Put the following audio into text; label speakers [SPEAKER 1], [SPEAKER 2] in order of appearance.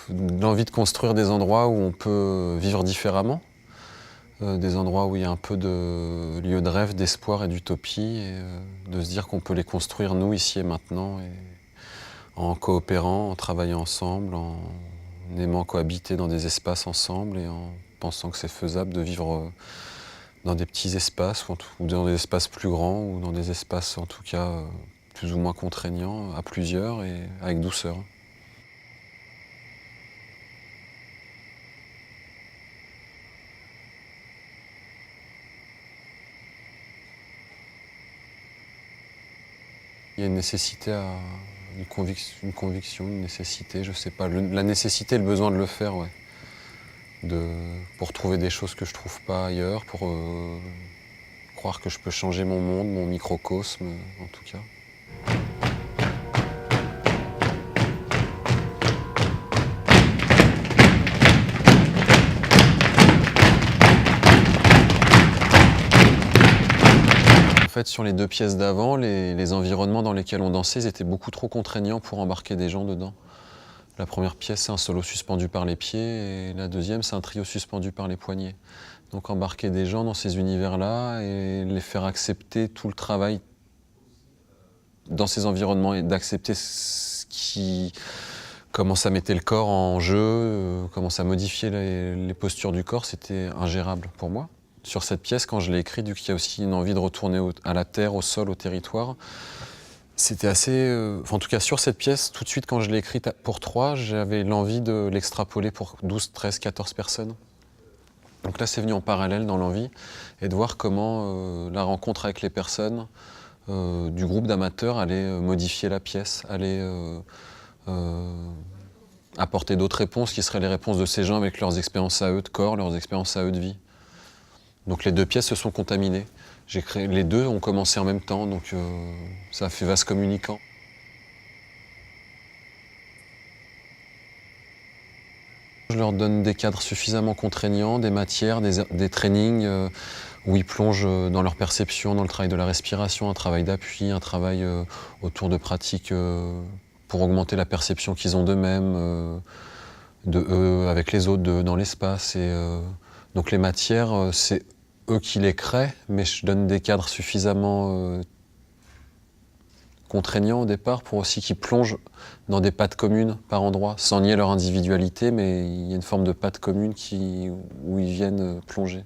[SPEAKER 1] L'envie de construire des endroits où on peut vivre différemment, des endroits où il y a un peu de lieu de rêve, d'espoir et d'utopie, et de se dire qu'on peut les construire nous, ici et maintenant, et en coopérant, en travaillant ensemble, en aimant cohabiter dans des espaces ensemble et en pensant que c'est faisable de vivre dans des petits espaces ou dans des espaces plus grands ou dans des espaces en tout cas plus ou moins contraignants à plusieurs et avec douceur. Il y a une nécessité à une conviction, une nécessité, je sais pas, la nécessité et le besoin de le faire, ouais. Pour trouver des choses que je trouve pas ailleurs, pour croire que je peux changer mon monde, mon microcosme, en tout cas. En fait, sur les 2 pièces d'avant, les environnements dans lesquels on dansait, ils étaient beaucoup trop contraignants pour embarquer des gens dedans. La première pièce, c'est un solo suspendu par les pieds, et la deuxième, c'est un trio suspendu par les poignets. Donc embarquer des gens dans ces univers-là et les faire accepter tout le travail dans ces environnements et d'accepter comment ça mettait le corps en jeu, comment ça modifiait les postures du corps, c'était ingérable pour moi. Sur cette pièce, quand je l'ai écrite, vu qu'il y a aussi une envie de retourner à la terre, au sol, au territoire, c'était assez... en tout cas, sur cette pièce, tout de suite, quand je l'ai écrite pour 3, j'avais l'envie de l'extrapoler pour 12, 13, 14 personnes. Donc là, c'est venu en parallèle dans l'envie, et de voir comment la rencontre avec les personnes du groupe d'amateurs allait modifier la pièce, allait apporter d'autres réponses qui seraient les réponses de ces gens avec leurs expériences à eux de corps, leurs expériences à eux de vie. Donc les 2 pièces se sont contaminées. Les 2 ont commencé en même temps, donc ça a fait vase communicant. Je leur donne des cadres suffisamment contraignants, des matières, des trainings où ils plongent dans leur perception, dans le travail de la respiration, un travail d'appui, un travail autour de pratiques pour augmenter la perception qu'ils ont d'eux-mêmes, de eux avec les autres, dans l'espace. Donc les matières, c'est eux qui les créent, mais je donne des cadres suffisamment contraignants au départ pour aussi qu'ils plongent dans des pattes communes par endroits, sans nier leur individualité, mais il y a une forme de patte commune où ils viennent plonger.